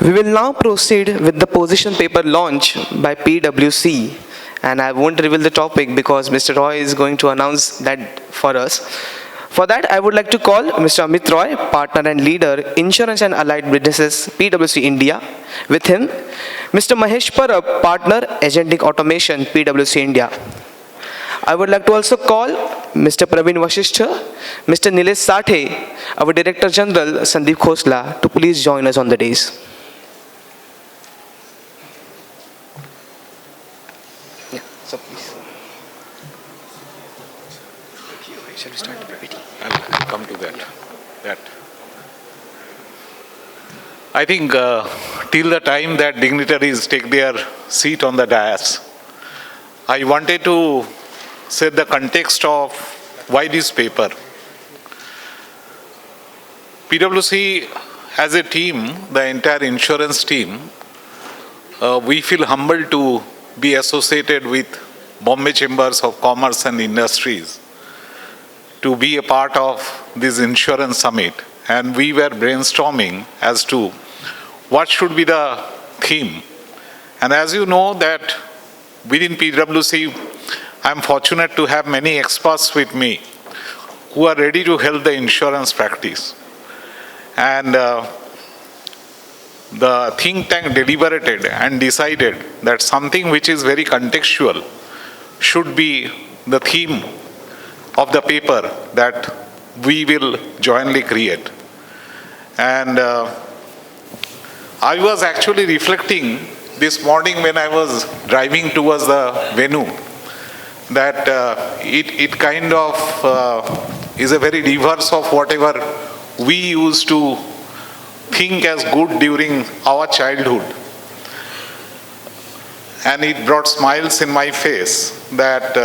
We will now proceed with the position paper launch by PwC, and I won't reveal the topic because Mr. Roy is going to announce that for us. For that, I would like to call Mr. Amit Roy, partner and leader, Insurance and Allied Businesses, PwC India. With him, Mr. Mahesh Parab, partner, Agentic Automation, PwC India. I would like to also call Mr. Praveen Vasishtha, Mr. Nilesh Sathe, our Director General, Sandeep Khosla, to please join us on the days. So please. Shall we start the meeting? I'll come to that. I think till the time that dignitaries take their seat on the dais, I wanted to set the context of why this paper. PwC as a team, the entire insurance team, we feel humbled to be associated with Bombay Chambers of Commerce and Industries to be a part of this insurance summit. And we were brainstorming as to what should be the theme. And as you know that within PwC, I'm fortunate to have many experts with me who are ready to help the insurance practice. And the think tank deliberated and decided that something which is very contextual should be the theme of the paper that we will jointly create. And I was actually reflecting this morning when I was driving towards the venue that it kind of is a very reverse of whatever we used to think as good during our childhood. And it brought smiles in my face that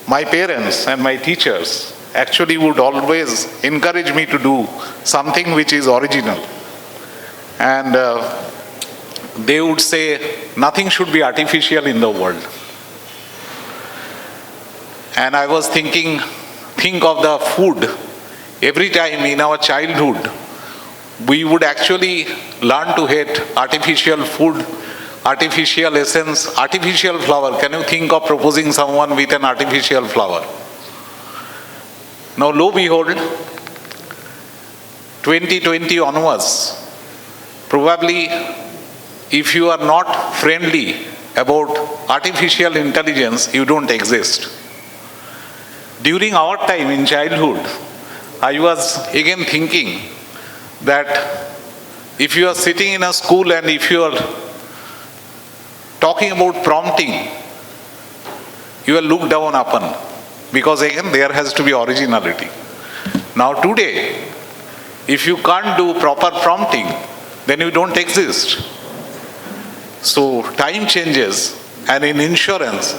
my parents and my teachers actually would always encourage me to do something which is original. And they would say, nothing should be artificial in the world. And I was thinking of the food. Every time in our childhood, we would actually learn to hate artificial food, artificial essence, artificial flower. Can you think of proposing someone with an artificial flower? Now, lo behold, 2020 onwards, probably if you are not friendly about artificial intelligence, you don't exist. During our time in childhood, I was again thinking that if you are sitting in a school and if you are talking about prompting, you are looked down upon, because again there has to be originality. Now today, if you can't do proper prompting, then you don't exist. So time changes, and in insurance,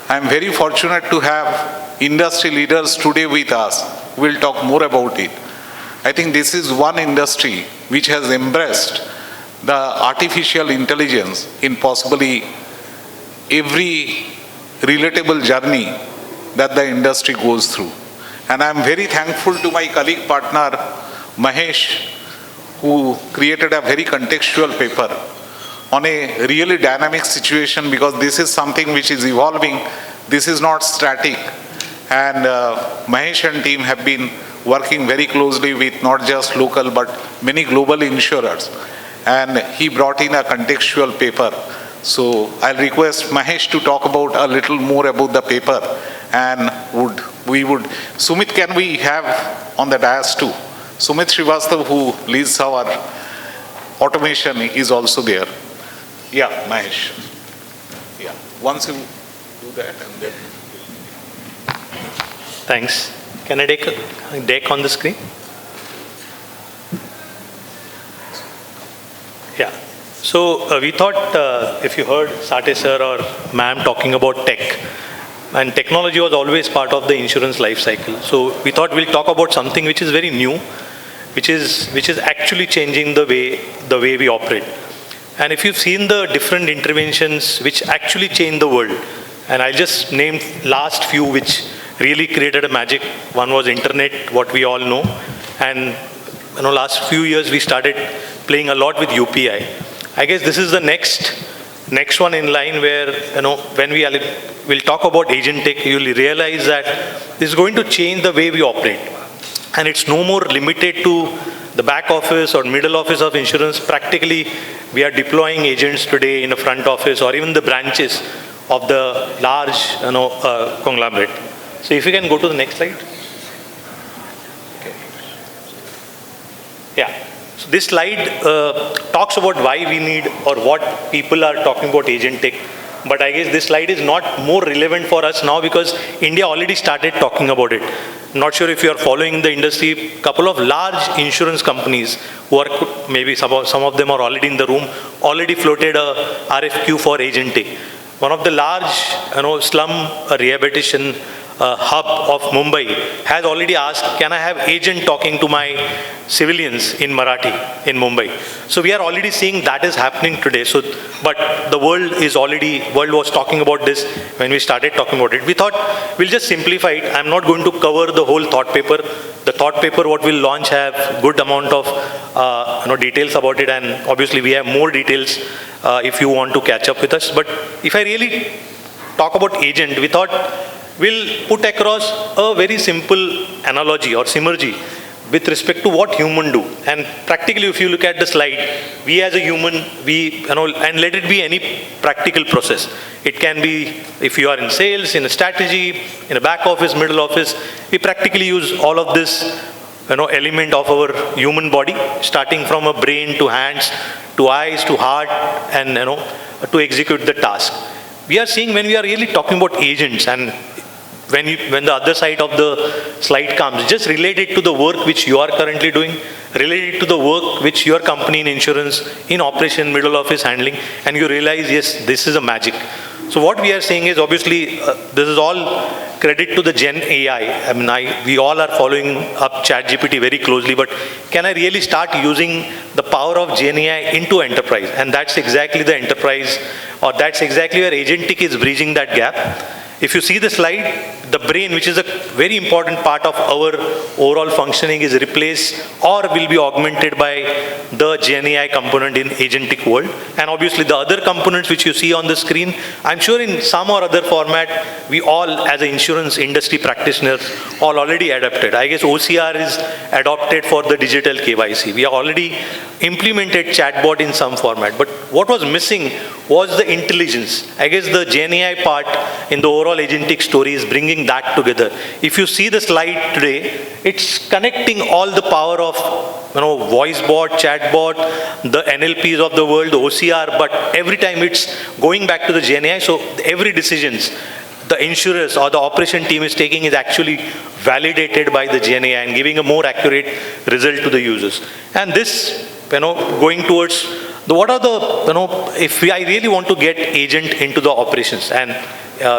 I am very fortunate to have industry leaders today with us. We'll talk more about it. I think this is one industry which has embraced the artificial intelligence in possibly every relatable journey that the industry goes through. And I'm very thankful to my colleague partner, Mahesh, who created a very contextual paper on a really dynamic situation, because this is something which is evolving. This is not static. And Mahesh and team have been working very closely with not just local but many global insurers. And he brought in a contextual paper. So I'll request Mahesh to talk about a little more about the paper. And Sumit, can we have on the dais too? Sumit Srivastav, who leads our automation, is also there. Yeah, Mahesh. Yeah, once you do that and then. Thanks. Can I take a deck on the screen? Yeah. So we thought if you heard Sathe sir or ma'am talking about tech, and technology was always part of the insurance life cycle. So we thought we'll talk about something which is very new, which is actually changing the way we operate. And if you've seen the different interventions which actually change the world, and I'll just name last few which really created a magic. One was internet, what we all know. And last few years we started playing a lot with UPI. I guess this is the next one in line where, when we'll talk about Agentic, you'll realize that this is going to change the way we operate. And it's no more limited to the back office or middle office of insurance. Practically, we are deploying agents today in the front office or even the branches of the large, conglomerate. So if you can go to the next slide. Okay. Yeah. So this slide talks about why we need or what people are talking about Agentic. But I guess this slide is not more relevant for us now because India already started talking about it. I'm not sure if you are following the industry. A couple of large insurance companies who are, maybe some of them are already in the room, already floated a RFQ for Agentic. One of the large, slum rehabilitation hub of Mumbai has already asked, can I have agent talking to my civilians in Marathi in Mumbai? So we are already seeing that is happening today. So, but the world was talking about this when we started talking about it. We thought we'll just simplify it. I'm not going to cover the whole thought paper. The thought paper what we'll launch have good amount of details about it, and obviously we have more details if you want to catch up with us. But if I really talk about agent, we thought we'll put across a very simple analogy or synergy with respect to what human do. And practically, if you look at the slide, we as a human, and let it be any practical process. It can be if you are in sales, in a strategy, in a back office, middle office, we practically use all of this element of our human body, starting from a brain to hands, to eyes, to heart, and to execute the task. We are seeing when we are really talking about agents, and when the other side of the slide comes, just relate it to the work which you are currently doing, relate it to the work which your company in insurance, in operation, middle office handling, and you realize, yes, this is a magic. So what we are saying is, obviously, this is all credit to the Gen AI. I mean, we all are following up ChatGPT very closely, but can I really start using the power of Gen AI into enterprise? And that's exactly the enterprise, or that's exactly where Agentic is bridging that gap. If you see the slide, the brain, which is a very important part of our overall functioning, is replaced or will be augmented by the Gen AI component in Agentic world. And obviously the other components which you see on the screen, I'm sure in some or other format, we all as an insurance industry practitioners all already adapted. I guess OCR is adopted for the digital KYC. We have already implemented chatbot in some format. But what was missing was the intelligence. I guess the Gen AI part in the overall Agentic story is bringing that together. If you see the slide today, it's connecting all the power of voice bot, chat bot, the NLPs of the world, the OCR, but every time it's going back to the Gen AI. So every decisions the insurers or the operation team is taking is actually validated by the Gen AI and giving a more accurate result to the users. And this, going towards what are the, I really want to get agent into the operations, and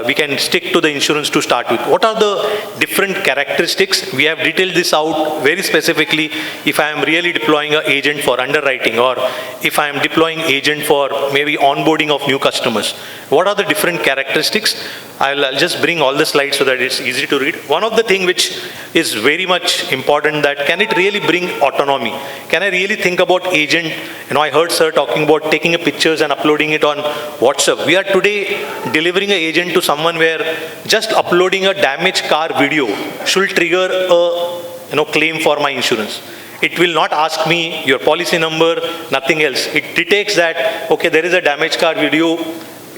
we can stick to the insurance to start with. What are the different characteristics? We have detailed this out very specifically. If I am really deploying an agent for underwriting, or if I am deploying agent for maybe onboarding of new customers, what are the different characteristics? I'll just bring all the slides so that it's easy to read. One of the things which is very much important, that can it really bring autonomy? Can I really think about agent? I heard sir talking about taking a pictures and uploading it on WhatsApp. We are today delivering an agent to someone where just uploading a damaged car video should trigger a claim for my insurance. It will not ask me your policy number, nothing else. It detects that, okay, there is a damaged car video.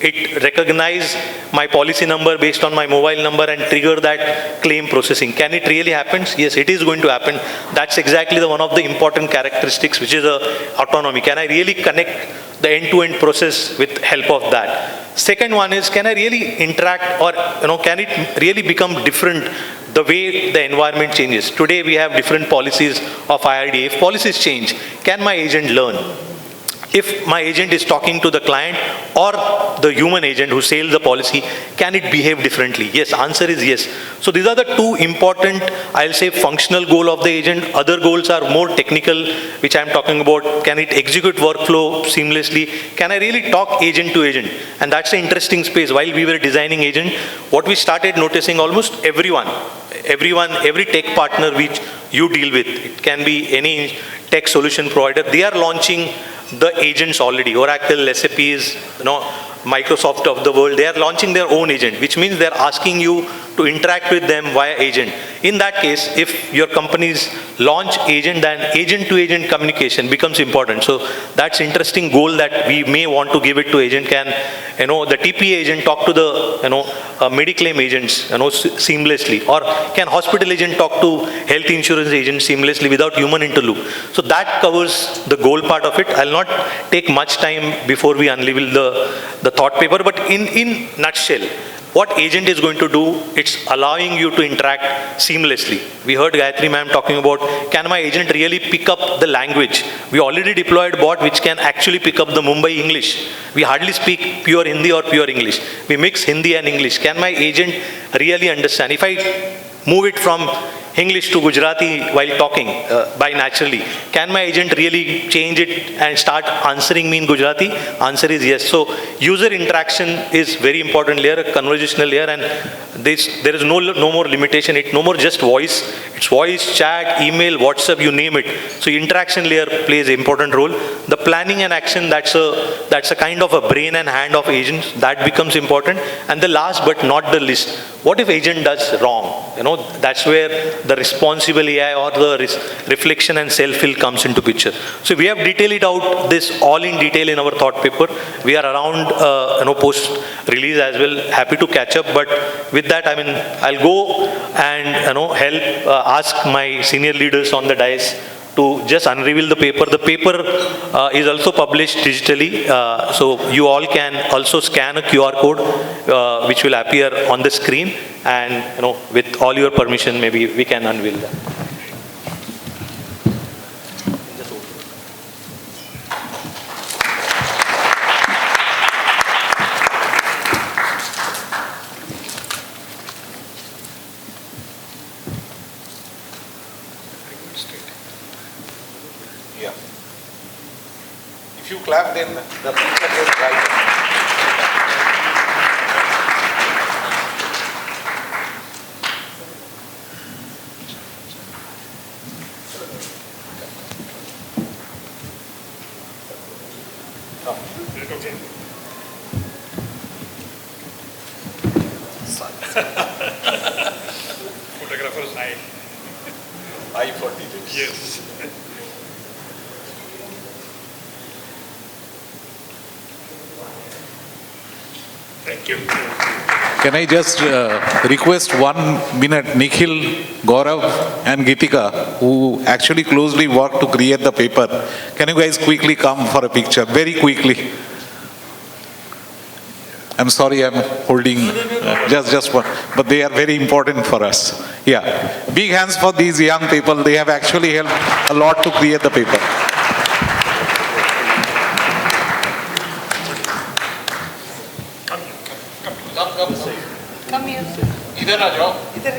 It recognizes my policy number based on my mobile number and trigger that claim processing. Can it really happen? Yes, it is going to happen. That's exactly one of the important characteristics, which is autonomy. Can I really connect the end-to-end process with help of that? Second one is, can I really interact, or can it really become different the way the environment changes? Today we have different policies of IRDA. If policies change, can my agent learn? If my agent is talking to the client or the human agent who sells the policy, can it behave differently? Yes, answer is yes. So these are the two important, I'll say, functional goal of the agent. Other goals are more technical, which I'm talking about. Can it execute workflow seamlessly? Can I really talk agent to agent? And that's the interesting space. While we were designing agent, what we started noticing, almost every tech partner which you deal with. It can be any tech solution provider. They are launching the agents already. Oracle, SAP is, Microsoft of the world. They are launching their own agent, which means they are asking you to interact with them via agent. In that case, if your company's launch agent, then agent-to-agent communication becomes important. So that's interesting goal that we may want to give it to agent. Can, the TPA agent talk to the, Mediclaim agents, seamlessly? Or can hospital agent talk to health insurance agent seamlessly without human interloop? So that covers the goal part of it. I'll not take much time before we unveil the thought paper, but in nutshell, what agent is going to do, it's allowing you to interact seamlessly. We heard Gayatri ma'am talking about, can my agent really pick up the language? We already deployed bot which can actually pick up the Mumbai English. We hardly speak pure Hindi or pure English. We mix Hindi and English. Can my agent really understand? If I move it from English to Gujarati while talking by naturally, can my agent really change it and start answering me in Gujarati? Answer is yes. So user interaction is very important layer, a conversational layer, and there is no more limitation. It's no more just voice. It's voice, chat, email, WhatsApp, you name it. So interaction layer plays an important role. The planning and action, that's a kind of a brain and hand of agents. That becomes important. And the last but not the least, what if agent does wrong? That's where the responsible AI or the reflection and self-fill comes into picture. So we have detailed it out, this all in detail in our thought paper. We are around, post-release as well, happy to catch up. But with that, I'll go and, help, ask my senior leaders on the dais to just unreveal the paper. The paper is also published digitally, so you all can also scan a QR code which will appear on the screen, and with all your permission, maybe we can unveil that. If you clap, then the picture gets brighter. Photographer's eye. Eye for details. Yes. Thank you. Can I just request 1 minute, Nikhil, Gaurav and Gitika, who actually closely worked to create the paper. Can you guys quickly come for a picture, very quickly? I'm sorry, I'm holding just one, but they are very important for us. Yeah, big hands for these young people. They have actually helped a lot to create the paper. Come here. इधर आ जाओ. इधर.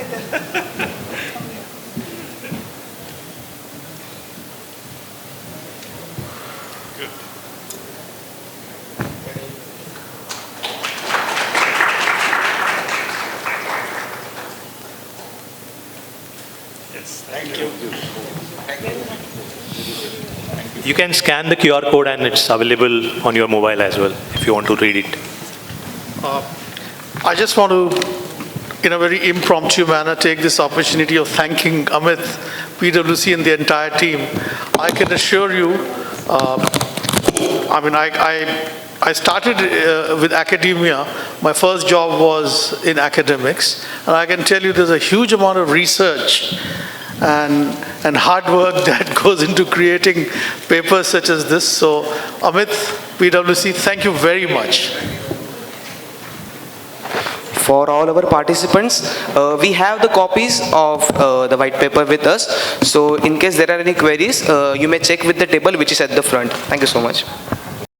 Yes. Thank you. You can scan the QR code and it's available on your mobile as well if you want to read it. I just want to, in a very impromptu manner, take this opportunity of thanking Amit, PwC and the entire team. I can assure you, I started with academia. My first job was in academics. And I can tell you there's a huge amount of research and hard work that goes into creating papers such as this. So Amit, PwC, thank you very much. For all our participants, we have the copies of the white paper with us. So in case there are any queries, you may check with the table which is at the front. Thank you so much.